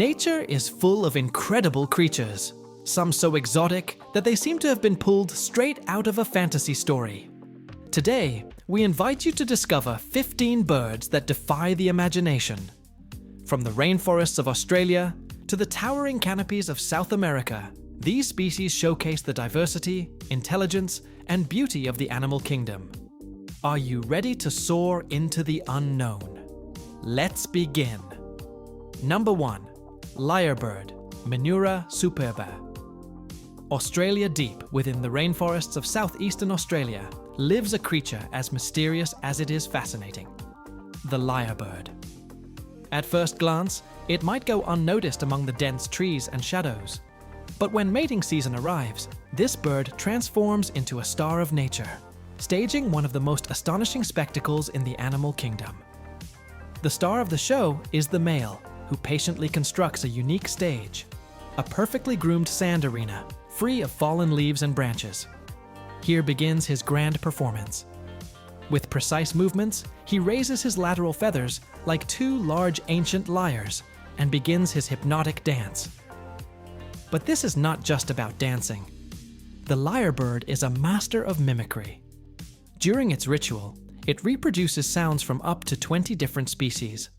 Nature is full of incredible creatures, some so exotic that they seem to have been pulled straight out of a fantasy story. Today, we invite you to discover 15 birds that defy the imagination. From the rainforests of Australia to the towering canopies of South America, these species showcase the diversity, intelligence, and beauty of the animal kingdom. Are you ready to soar into the unknown? Let's begin. Number 1. Lyrebird, Manura superbar. Australia deep within the rainforests of southeastern Australia lives a creature as mysterious as it is fascinating. The lyrebird. At first glance, it might go unnoticed among the dense trees and shadows. But when mating season arrives, this bird transforms into a star of nature, staging one of the most astonishing spectacles in the animal kingdom. The star of the show is the male, who patiently constructs a unique stage, a perfectly groomed sand arena, free of fallen leaves and branches. Here begins his grand performance. With precise movements, he raises his lateral feathers like two large ancient lyres and begins his hypnotic dance. But this is not just about dancing. The lyrebird is a master of mimicry. During its ritual, it reproduces sounds from up to 20 different species.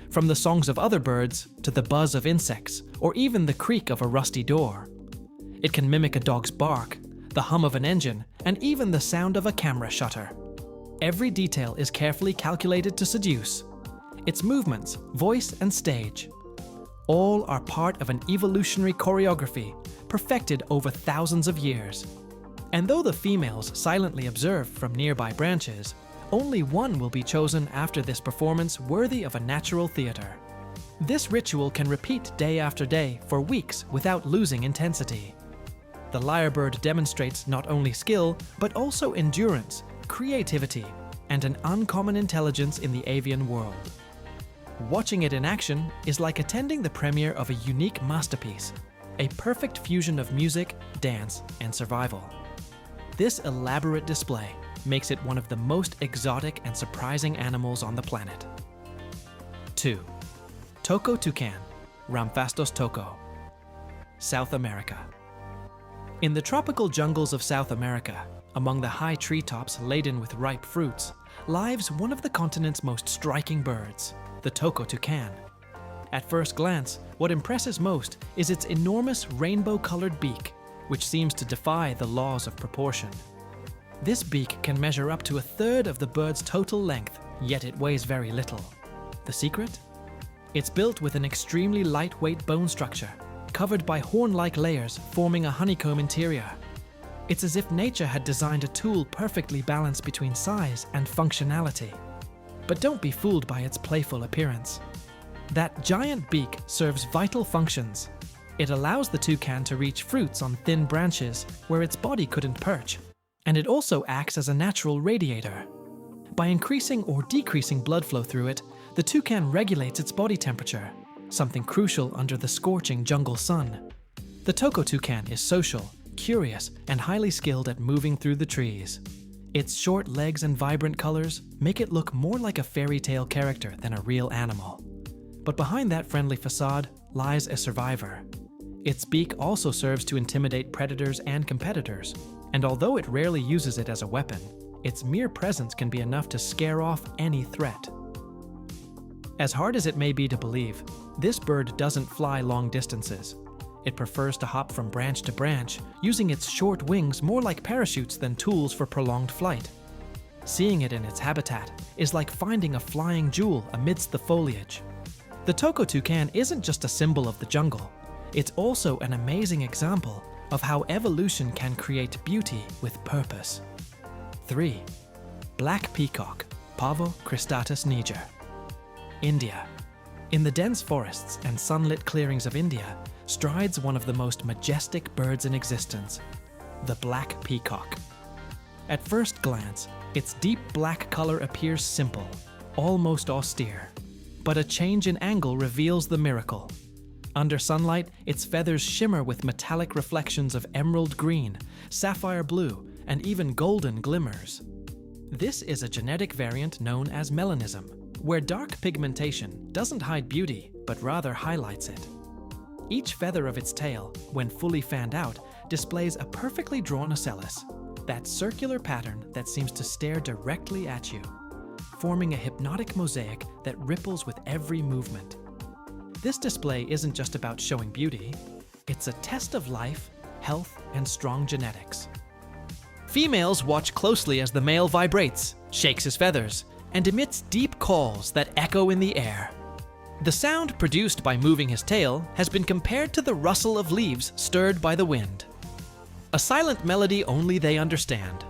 From the songs of other birds to the buzz of insects, or even the creak of a rusty door. It can mimic a dog's bark, the hum of an engine, and even the sound of a camera shutter. Every detail is carefully calculated to seduce. Its movements, voice, and stage, all are part of an evolutionary choreography perfected over thousands of years. And though the females silently observe from nearby branches, only one will be chosen after this performance worthy of a natural theater. This ritual can repeat day after day for weeks without losing intensity. The lyrebird demonstrates not only skill, but also endurance, creativity, and an uncommon intelligence in the avian world. Watching it in action is like attending the premiere of a unique masterpiece, a perfect fusion of music, dance, and survival. This elaborate display makes it one of the most exotic and surprising animals on the planet. 2. Toucan, Ramphastos toco. South America. In the tropical jungles of South America, among the high treetops laden with ripe fruits, lives one of the continent's most striking birds, the toucan. At first glance, what impresses most is its enormous rainbow-colored beak, which seems to defy the laws of proportion. This beak can measure up to a third of the bird's total length, yet it weighs very little. The secret? It's built with an extremely lightweight bone structure, covered by horn-like layers forming a honeycomb interior. It's as if nature had designed a tool perfectly balanced between size and functionality. But don't be fooled by its playful appearance. That giant beak serves vital functions. It allows the toucan to reach fruits on thin branches where its body couldn't perch. And it also acts as a natural radiator. By increasing or decreasing blood flow through it, the toucan regulates its body temperature, something crucial under the scorching jungle sun. The toucan is social, curious, and highly skilled at moving through the trees. Its short legs and vibrant colors make it look more like a fairy tale character than a real animal. But behind that friendly facade lies a survivor. Its beak also serves to intimidate predators and competitors. And although it rarely uses it as a weapon, its mere presence can be enough to scare off any threat. As hard as it may be to believe, this bird doesn't fly long distances. It prefers to hop from branch to branch, using its short wings more like parachutes than tools for prolonged flight. Seeing it in its habitat is like finding a flying jewel amidst the foliage. The toucan isn't just a symbol of the jungle, it's also an amazing example of how evolution can create beauty with purpose. 3. Black peacock, Pavo cristatus niger. India. In the dense forests and sunlit clearings of India strides one of the most majestic birds in existence, the black peacock. At first glance, its deep black color appears simple, almost austere, but a change in angle reveals the miracle. Under sunlight, its feathers shimmer with metallic reflections of emerald green, sapphire blue, and even golden glimmers. This is a genetic variant known as melanism, where dark pigmentation doesn't hide beauty, but rather highlights it. Each feather of its tail, when fully fanned out, displays a perfectly drawn ocellus, that circular pattern that seems to stare directly at you, forming a hypnotic mosaic that ripples with every movement. This display isn't just about showing beauty, it's a test of life, health, and strong genetics. Females watch closely as the male vibrates, shakes his feathers, and emits deep calls that echo in the air. The sound produced by moving his tail has been compared to the rustle of leaves stirred by the wind. A silent melody only they understand.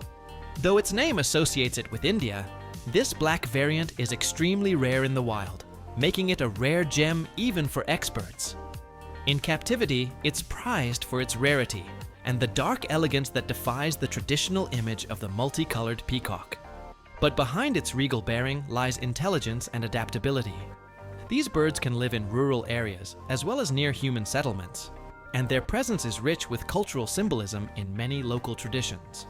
Though its name associates it with India, this black variant is extremely rare in the wild, making it a rare gem even for experts. In captivity, it's prized for its rarity and the dark elegance that defies the traditional image of the multicolored peacock. But behind its regal bearing lies intelligence and adaptability. These birds can live in rural areas as well as near human settlements, and their presence is rich with cultural symbolism in many local traditions.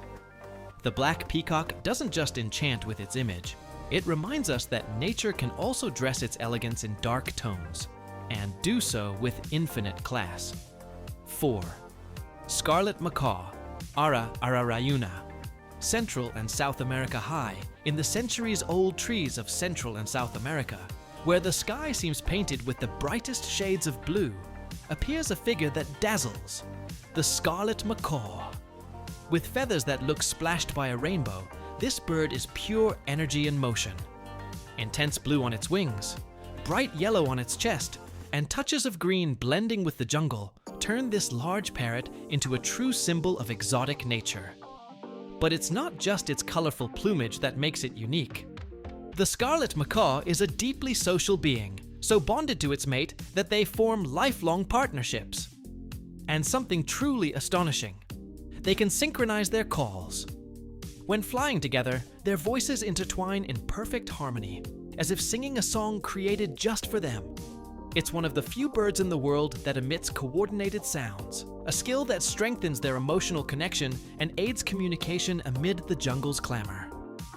The black peacock doesn't just enchant with its image, it reminds us that nature can also dress its elegance in dark tones, and do so with infinite class. 4. Scarlet Macaw, Ara ararayuna. Central and South America high, in the centuries-old trees of Central and South America, where the sky seems painted with the brightest shades of blue, appears a figure that dazzles, the Scarlet Macaw. With feathers that look splashed by a rainbow, this bird is pure energy and motion. Intense blue on its wings, bright yellow on its chest, and touches of green blending with the jungle turn this large parrot into a true symbol of exotic nature. But it's not just its colorful plumage that makes it unique. The Scarlet Macaw is a deeply social being, so bonded to its mate that they form lifelong partnerships. And something truly astonishing, they can synchronize their calls. When flying together, their voices intertwine in perfect harmony, as if singing a song created just for them. It's one of the few birds in the world that emits coordinated sounds, a skill that strengthens their emotional connection and aids communication amid the jungle's clamor.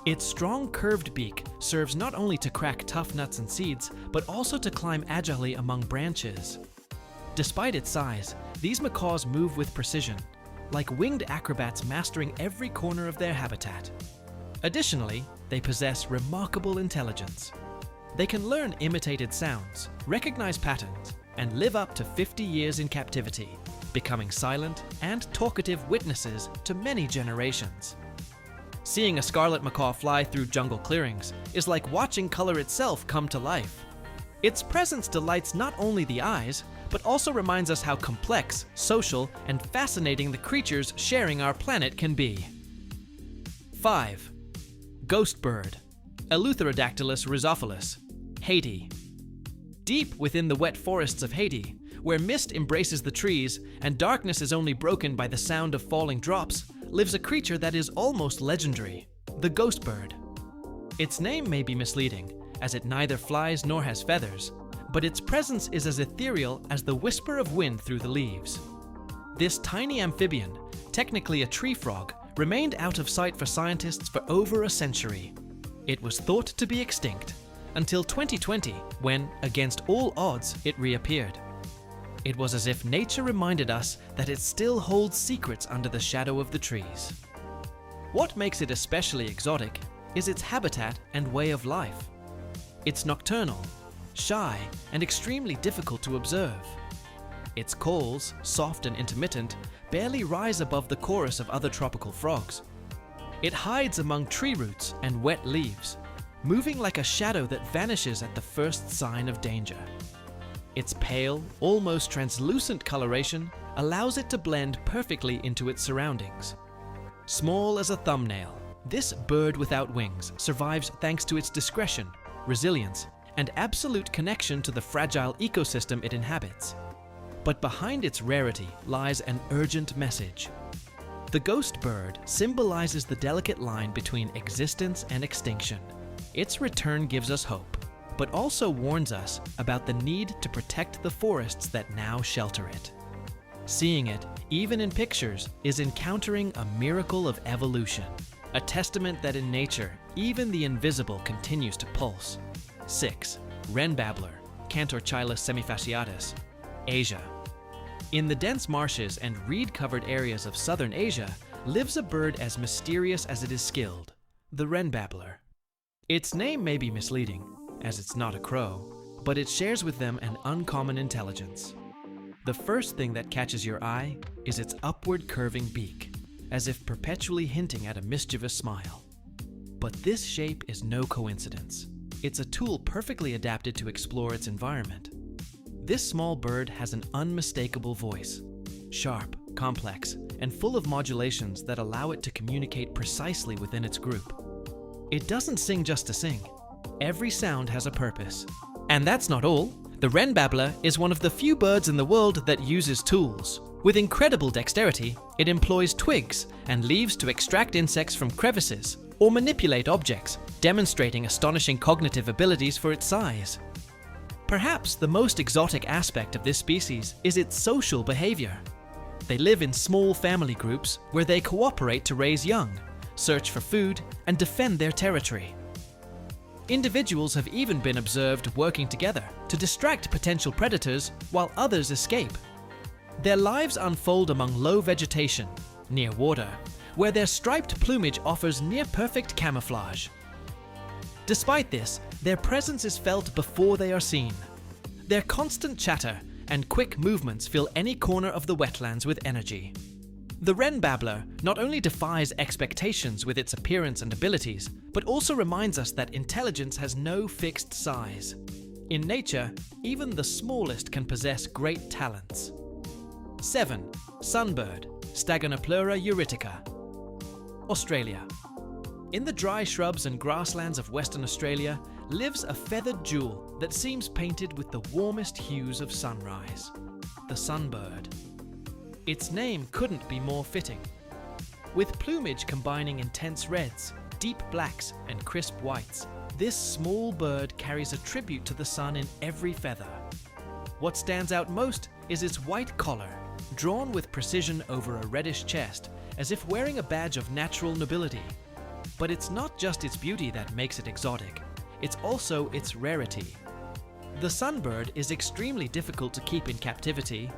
Its strong curved beak serves not only to crack tough nuts and seeds, but also to climb agilely among branches. Despite its size, these macaws move with precision, like winged acrobats mastering every corner of their habitat. Additionally, they possess remarkable intelligence. They can learn imitated sounds, recognize patterns, and live up to 50 years in captivity, becoming silent and talkative witnesses to many generations. Seeing a scarlet macaw fly through jungle clearings is like watching color itself come to life. Its presence delights not only the eyes, but also reminds us how complex, social, and fascinating the creatures sharing our planet can be. 5. Ghost bird, Eleutherodactylus rhizophilus, Haiti. Deep within the wet forests of Haiti, where mist embraces the trees and darkness is only broken by the sound of falling drops, lives a creature that is almost legendary, the ghost bird. Its name may be misleading, as it neither flies nor has feathers, but its presence is as ethereal as the whisper of wind through the leaves. This tiny amphibian, technically a tree frog, remained out of sight for scientists for over a century. It was thought to be extinct, until 2020, when, against all odds, it reappeared. It was as if nature reminded us that it still holds secrets under the shadow of the trees. What makes it especially exotic is its habitat and way of life. It's nocturnal, shy, and extremely difficult to observe. Its calls, soft and intermittent, barely rise above the chorus of other tropical frogs. It hides among tree roots and wet leaves, moving like a shadow that vanishes at the first sign of danger. Its pale, almost translucent coloration allows it to blend perfectly into its surroundings. Small as a thumbnail, this bird without wings survives thanks to its discretion, resilience, and absolute connection to the fragile ecosystem it inhabits. But behind its rarity lies an urgent message. The ghost bird symbolizes the delicate line between existence and extinction. Its return gives us hope, but also warns us about the need to protect the forests that now shelter it. Seeing it, even in pictures, is encountering a miracle of evolution, a testament that in nature, even the invisible continues to pulse. 6. Renbabler, Cantorchilus semifasciatus, Asia. In the dense marshes and reed-covered areas of southern Asia lives a bird as mysterious as it is skilled, the Renbabler. Its name may be misleading, as it's not a crow, but it shares with them an uncommon intelligence. The first thing that catches your eye is its upward curving beak, as if perpetually hinting at a mischievous smile. But this shape is no coincidence. It's a tool perfectly adapted to explore its environment. This small bird has an unmistakable voice, sharp, complex, and full of modulations that allow it to communicate precisely within its group. It doesn't sing just to sing. Every sound has a purpose. And that's not all. The Renbabler is one of the few birds in the world that uses tools. With incredible dexterity, it employs twigs and leaves to extract insects from crevices or manipulate objects, demonstrating astonishing cognitive abilities for its size. Perhaps the most exotic aspect of this species is its social behavior. They live in small family groups where they cooperate to raise young, search for food, and defend their territory. Individuals have even been observed working together to distract potential predators while others escape. Their lives unfold among low vegetation, near water, where their striped plumage offers near-perfect camouflage. Despite this, their presence is felt before they are seen. Their constant chatter and quick movements fill any corner of the wetlands with energy. The Renbabler not only defies expectations with its appearance and abilities, but also reminds us that intelligence has no fixed size. In nature, even the smallest can possess great talents. 7. Sunbird, Stagonopleura eurytica. Australia. In the dry shrubs and grasslands of Western Australia lives a feathered jewel that seems painted with the warmest hues of sunrise, the Sunbird. Its name couldn't be more fitting. With plumage combining intense reds, deep blacks, and crisp whites, this small bird carries a tribute to the sun in every feather. What stands out most is its white collar, drawn with precision over a reddish chest, as if wearing a badge of natural nobility. But it's not just its beauty that makes it exotic, it's also its rarity. The Sunbird is extremely difficult to keep in captivity.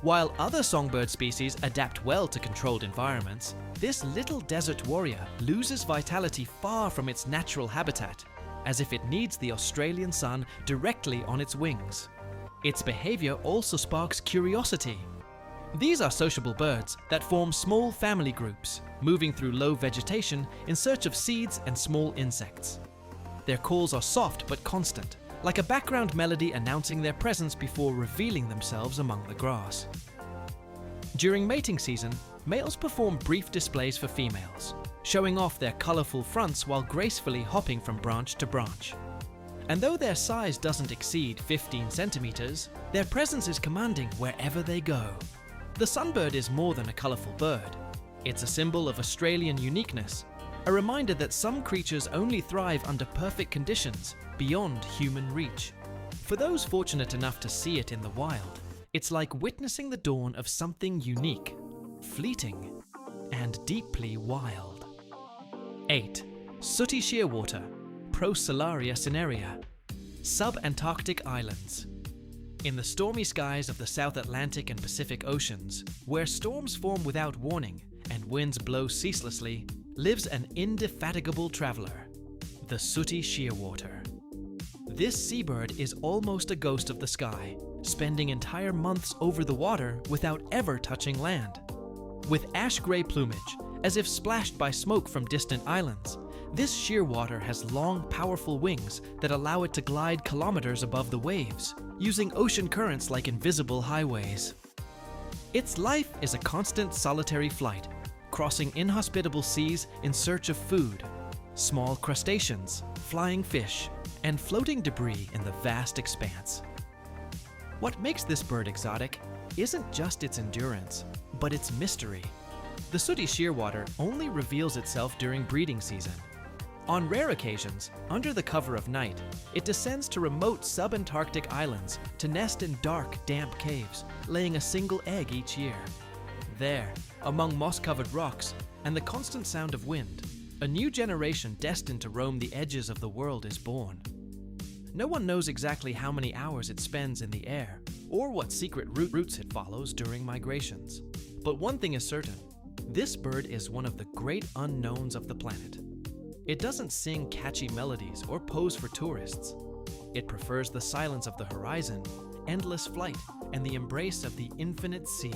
While other songbird species adapt well to controlled environments, this little desert warrior loses vitality far from its natural habitat, as if it needs the Australian sun directly on its wings. Its behavior also sparks curiosity. These are sociable birds that form small family groups, moving through low vegetation in search of seeds and small insects. Their calls are soft but constant, like a background melody announcing their presence before revealing themselves among the grass. During mating season, males perform brief displays for females, showing off their colorful fronts while gracefully hopping from branch to branch. And though their size doesn't exceed 15 centimeters, their presence is commanding wherever they go. The Sunbird is more than a colorful bird. It's a symbol of Australian uniqueness, a reminder that some creatures only thrive under perfect conditions, beyond human reach. For those fortunate enough to see it in the wild, it's like witnessing the dawn of something unique, fleeting, and deeply wild. 8. Suti Shearwater, Procelaria cinerea, Sub-Antarctic Islands. In the stormy skies of the South Atlantic and Pacific Oceans, where storms form without warning and winds blow ceaselessly, lives an indefatigable traveler, the Suti Shearwater. This seabird is almost a ghost of the sky, spending entire months over the water without ever touching land. With ash-gray plumage, as if splashed by smoke from distant islands, this shearwater has long, powerful wings that allow it to glide kilometers above the waves, using ocean currents like invisible highways. Its life is a constant solitary flight, crossing inhospitable seas in search of food, small crustaceans, flying fish, and floating debris in the vast expanse. What makes this bird exotic isn't just its endurance, but its mystery. The Suti Shearwater only reveals itself during breeding season. On rare occasions, under the cover of night, it descends to remote subantarctic islands to nest in dark, damp caves, laying a single egg each year. There, among moss-covered rocks and the constant sound of wind, a new generation destined to roam the edges of the world is born. no one knows exactly how many hours it spends in the air, or what secret routes it follows during migrations. But one thing is certain, this bird is one of the great unknowns of the planet. It doesn't sing catchy melodies or pose for tourists. It prefers the silence of the horizon, endless flight, and the embrace of the infinite sea.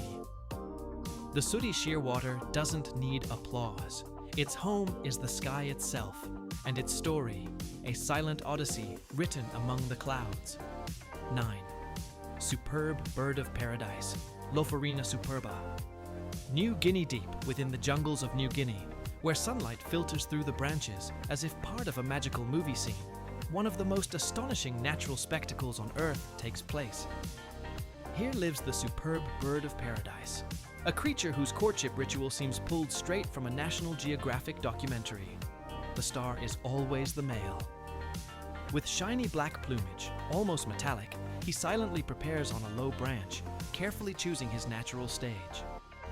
The Suti Shearwater doesn't need applause. Its home is the sky itself, and its story, a silent odyssey written among the clouds. 9. Superb bird of paradise, Lophorina superba. New Guinea deep within the jungles of New Guinea, where sunlight filters through the branches as if part of a magical movie scene. One of the most astonishing natural spectacles on Earth takes place. Here lives the superb bird of paradise, a creature whose courtship ritual seems pulled straight from a National Geographic documentary. The star is always the male. With shiny black plumage, almost metallic, he silently prepares on a low branch, carefully choosing his natural stage.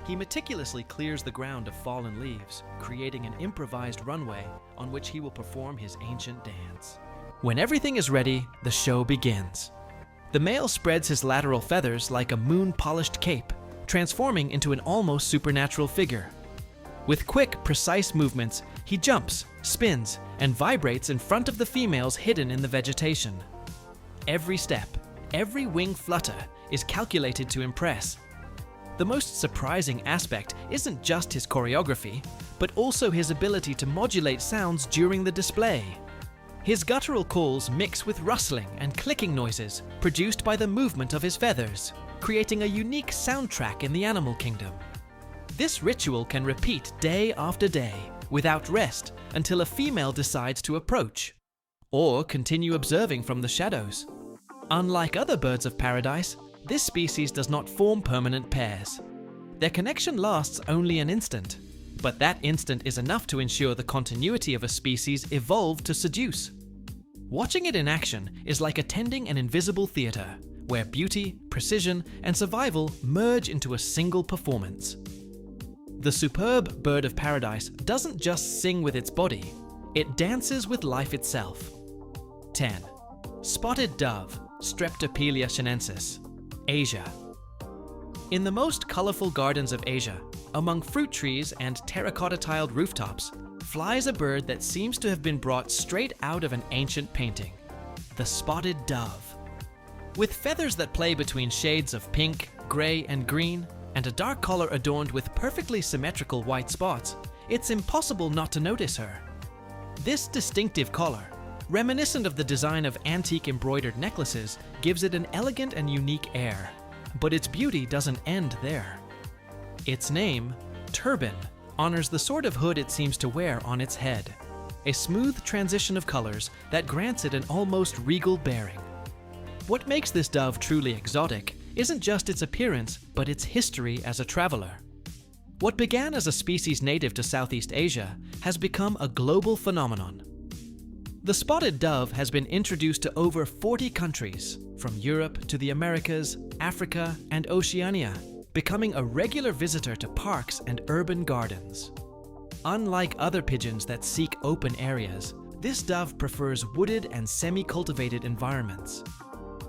He meticulously clears the ground of fallen leaves, creating an improvised runway on which he will perform his ancient dance. When everything is ready, the show begins. The male spreads his lateral feathers like a moon-polished cape, transforming into an almost supernatural figure. With quick, precise movements, he jumps, spins, and vibrates in front of the females hidden in the vegetation. Every step, every wing flutter is calculated to impress. The most surprising aspect isn't just his choreography, but also his ability to modulate sounds during the display. His guttural calls mix with rustling and clicking noises produced by the movement of his feathers, creating a unique soundtrack in the animal kingdom. This ritual can repeat day after day, without rest, until a female decides to approach, or continue observing from the shadows. Unlike other birds of paradise, this species does not form permanent pairs. Their connection lasts only an instant, but that instant is enough to ensure the continuity of a species evolved to seduce. Watching it in action is like attending an invisible theater, where beauty, precision, and survival merge into a single performance. The superb bird of paradise doesn't just sing with its body, it dances with life itself. 10. Spotted dove, Streptopelia chinensis, Asia. In the most colorful gardens of Asia, among fruit trees and terracotta-tiled rooftops, flies a bird that seems to have been brought straight out of an ancient painting, the spotted dove. With feathers that play between shades of pink, gray, and green, and a dark collar adorned with perfectly symmetrical white spots, it's impossible not to notice her. This distinctive collar, reminiscent of the design of antique embroidered necklaces, gives it an elegant and unique air. But its beauty doesn't end there. Its name, turban, honors the sort of hood it seems to wear on its head, a smooth transition of colors that grants it an almost regal bearing. What makes this dove truly exotic isn't just its appearance, but its history as a traveler. What began as a species native to Southeast Asia has become a global phenomenon. The spotted dove has been introduced to over 40 countries, from Europe to the Americas, Africa, and Oceania, becoming a regular visitor to parks and urban gardens. Unlike other pigeons that seek open areas, this dove prefers wooded and semi-cultivated environments.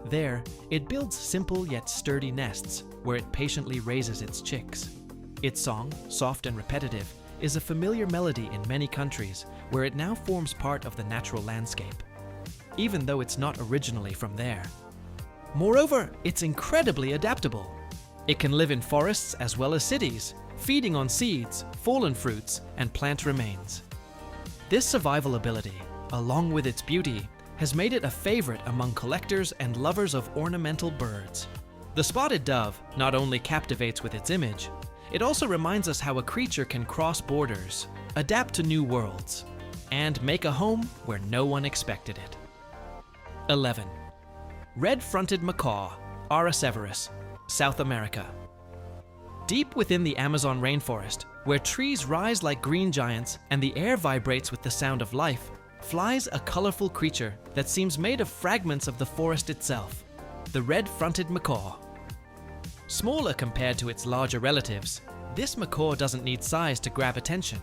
There, it builds simple yet sturdy nests, where it patiently raises its chicks. Its song, soft and repetitive, is a familiar melody in many countries, where it now forms part of the natural landscape, even though it's not originally from there. Moreover, it's incredibly adaptable. It can live in forests as well as cities, feeding on seeds, fallen fruits, and plant remains. This survival ability, along with its beauty, has made it a favorite among collectors and lovers of ornamental birds. The spotted dove not only captivates with its image, it also reminds us how a creature can cross borders, adapt to new worlds, and make a home where no one expected it. 11. RedFronted Macaw, Araseverus, South America. Deep within the Amazon rainforest, where trees rise like green giants and the air vibrates with the sound of life, flies a colorful creature that seems made of fragments of the forest itself, the red-fronted macaw. Smaller compared to its larger relatives, this macaw doesn't need size to grab attention.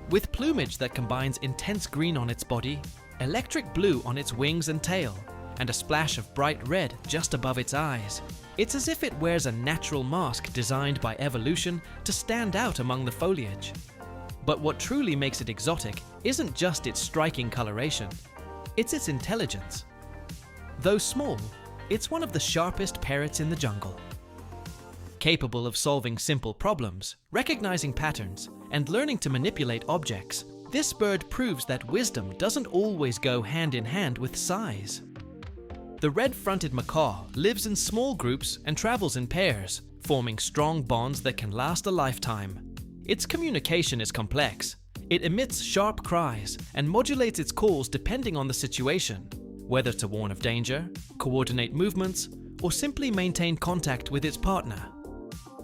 With plumage that combines intense green on its body, electric blue on its wings and tail, and a splash of bright red just above its eyes. It's as if it wears a natural mask designed by evolution to stand out among the foliage. But what truly makes it exotic isn't just its striking coloration, it's its intelligence. Though small, it's one of the sharpest parrots in the jungle. Capable of solving simple problems, recognizing patterns, and learning to manipulate objects, this bird proves that wisdom doesn't always go hand in hand with size. The red-fronted macaw lives in small groups and travels in pairs, forming strong bonds that can last a lifetime. Its communication is complex. It emits sharp cries and modulates its calls depending on the situation, whether to warn of danger, coordinate movements, or simply maintain contact with its partner.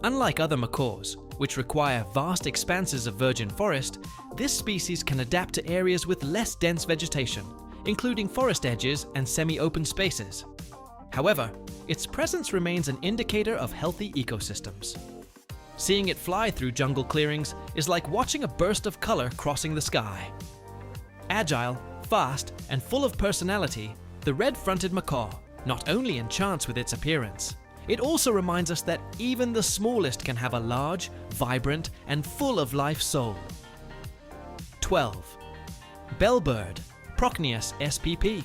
Unlike other macaws, which require vast expanses of virgin forest, this species can adapt to areas with less dense vegetation, including forest edges and semi-open spaces. However, its presence remains an indicator of healthy ecosystems. Seeing it fly through jungle clearings is like watching a burst of color crossing the sky. Agile, fast, and full of personality, the red-fronted macaw not only enchants with its appearance, it also reminds us that even the smallest can have a large, vibrant, and full of life soul. 12. Bellbird, Procneus spp.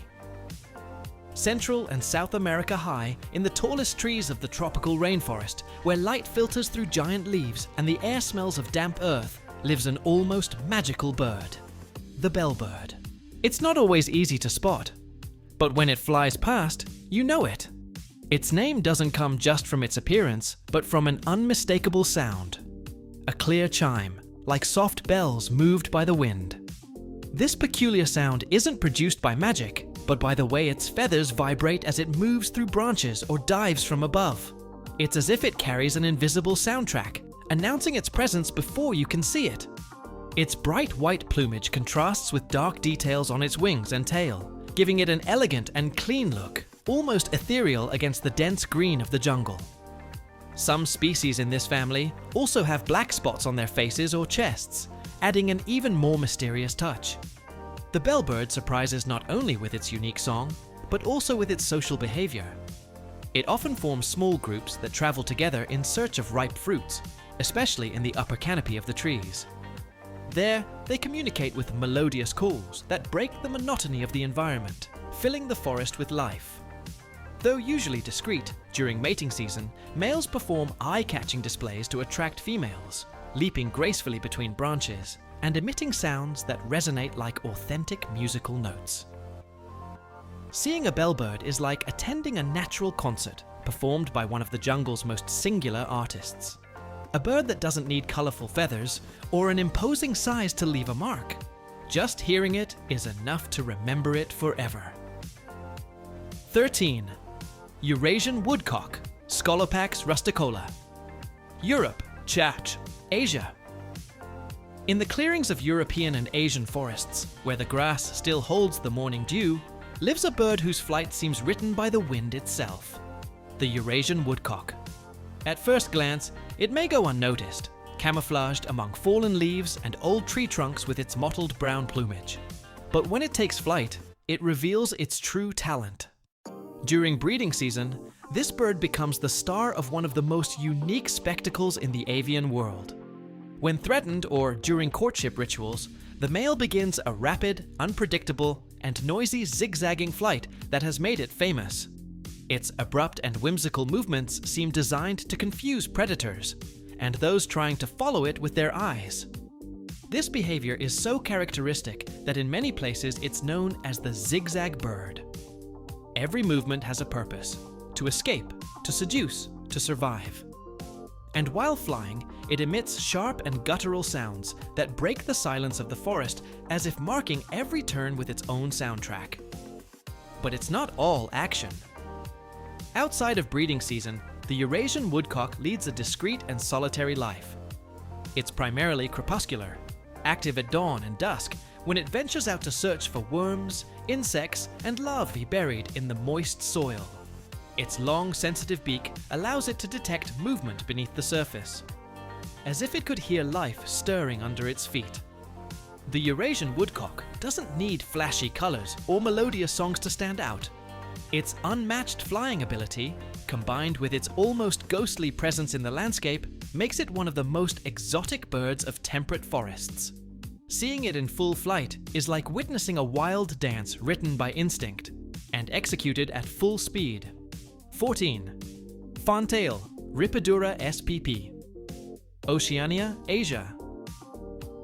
Central and South America high in the tallest trees of the tropical rainforest, where light filters through giant leaves and the air smells of damp earth, lives an almost magical bird, the bellbird. It's not always easy to spot, but when it flies past, you know it. Its name doesn't come just from its appearance, but from an unmistakable sound. A clear chime, like soft bells moved by the wind. This peculiar sound isn't produced by magic, but by the way its feathers vibrate as it moves through branches or dives from above. It's as if it carries an invisible soundtrack, announcing its presence before you can see it. Its bright white plumage contrasts with dark details on its wings and tail, giving it an elegant and clean look, almost ethereal against the dense green of the jungle. Some species in this family also have black spots on their faces or chests, adding an even more mysterious touch. The bellbird surprises not only with its unique song, but also with its social behavior. It often forms small groups that travel together in search of ripe fruits, especially in the upper canopy of the trees. There, they communicate with melodious calls that break the monotony of the environment, filling the forest with life. Though usually discreet, during mating season, males perform eye-catching displays to attract females, leaping gracefully between branches and emitting sounds that resonate like authentic musical notes. Seeing a bellbird is like attending a natural concert performed by one of the jungle's most singular artists. A bird that doesn't need colorful feathers or an imposing size to leave a mark. Just hearing it is enough to remember it forever. 13. Eurasian Woodcock, Scolopax rusticola. Europe, Chach, Asia. In the clearings of European and Asian forests, where the grass still holds the morning dew, lives a bird whose flight seems written by the wind itself, the Eurasian Woodcock. At first glance, it may go unnoticed, camouflaged among fallen leaves and old tree trunks with its mottled brown plumage. But when it takes flight, it reveals its true talent. During breeding season, this bird becomes the star of one of the most unique spectacles in the avian world. When threatened or during courtship rituals, the male begins a rapid, unpredictable, and noisy zigzagging flight that has made it famous. Its abrupt and whimsical movements seem designed to confuse predators, and those trying to follow it with their eyes. This behavior is so characteristic that in many places it's known as the zigzag bird. Every movement has a purpose: to escape, to seduce, to survive. And while flying, it emits sharp and guttural sounds that break the silence of the forest, as if marking every turn with its own soundtrack. But it's not all action. Outside of breeding season, the Eurasian woodcock leads a discreet and solitary life. It's primarily crepuscular, active at dawn and dusk, when it ventures out to search for worms, insects, and larvae buried in the moist soil. Its long, sensitive beak allows it to detect movement beneath the surface, as if it could hear life stirring under its feet. The Eurasian woodcock doesn't need flashy colors or melodious songs to stand out. Its unmatched flying ability, combined with its almost ghostly presence in the landscape, makes it one of the most exotic birds of temperate forests. Seeing it in full flight is like witnessing a wild dance written by instinct and executed at full speed. 14. Fantail, Ripidura spp. Oceania, Asia.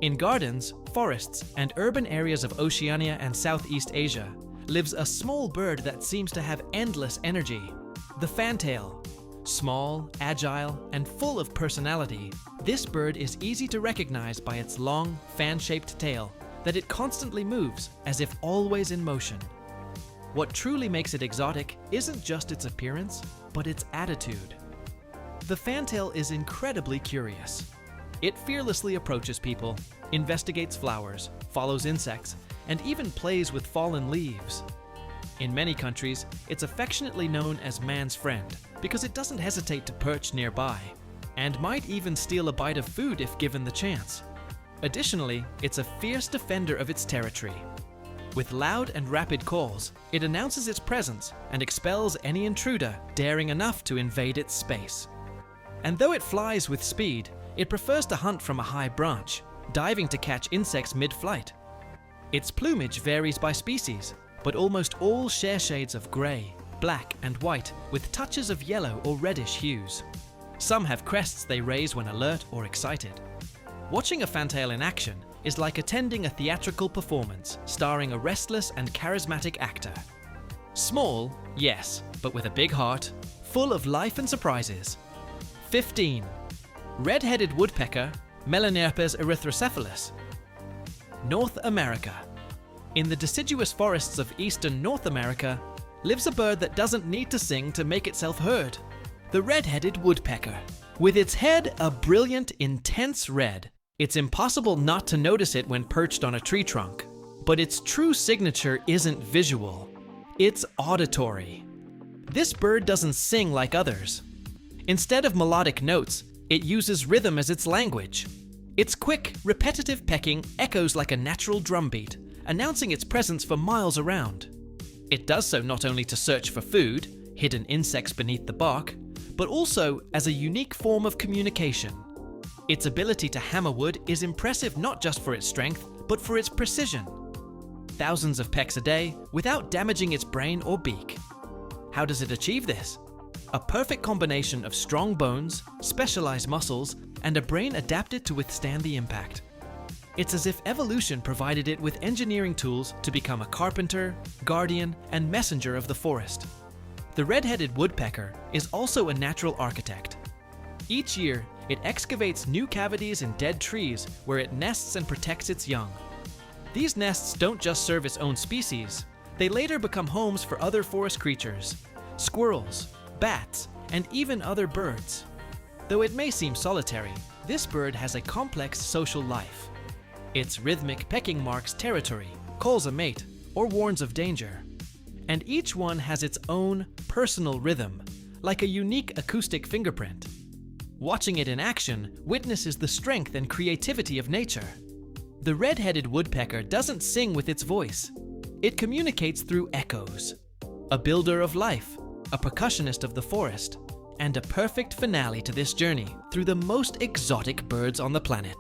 In gardens, forests, and urban areas of Oceania and Southeast Asia lives a small bird that seems to have endless energy, the fantail. Small, agile, and full of personality, this bird is easy to recognize by its long, fan-shaped tail that it constantly moves as if always in motion. What truly makes it exotic isn't just its appearance, but its attitude. The fantail is incredibly curious. It fearlessly approaches people, investigates flowers, follows insects, and even plays with fallen leaves. In many countries, it's affectionately known as man's friend because it doesn't hesitate to perch nearby, and might even steal a bite of food if given the chance. Additionally, it's a fierce defender of its territory. With loud and rapid calls, it announces its presence and expels any intruder daring enough to invade its space. And though it flies with speed, it prefers to hunt from a high branch, diving to catch insects mid-flight. Its plumage varies by species, but almost all share shades of grey, black and white with touches of yellow or reddish hues. Some have crests they raise when alert or excited. Watching a fantail in action is like attending a theatrical performance starring a restless and charismatic actor. Small, yes, but with a big heart, full of life and surprises. 15. Red-headed woodpecker, Melanerpes erythrocephalus. North America. In the deciduous forests of eastern North America lives a bird that doesn't need to sing to make itself heard. The red-headed woodpecker. With its head a brilliant, intense red, it's impossible not to notice it when perched on a tree trunk. But its true signature isn't visual, it's auditory. This bird doesn't sing like others. Instead of melodic notes, it uses rhythm as its language. Its quick, repetitive pecking echoes like a natural drumbeat, announcing its presence for miles around. It does so not only to search for food, hidden insects beneath the bark, but also as a unique form of communication. Its ability to hammer wood is impressive not just for its strength, but for its precision. Thousands of pecks a day without damaging its brain or beak. How does it achieve this? A perfect combination of strong bones, specialized muscles, and a brain adapted to withstand the impact. It's as if evolution provided it with engineering tools to become a carpenter, guardian, and messenger of the forest. The red-headed woodpecker is also a natural architect. Each year, it excavates new cavities in dead trees where it nests and protects its young. These nests don't just serve its own species, they later become homes for other forest creatures, squirrels, bats, and even other birds. Though it may seem solitary, this bird has a complex social life. Its rhythmic pecking marks territory, calls a mate, or warns of danger. And each one has its own personal rhythm, like a unique acoustic fingerprint. Watching it in action witnesses the strength and creativity of nature. The red-headed woodpecker doesn't sing with its voice. It communicates through echoes. A builder of life, a percussionist of the forest, and a perfect finale to this journey through the most exotic birds on the planet.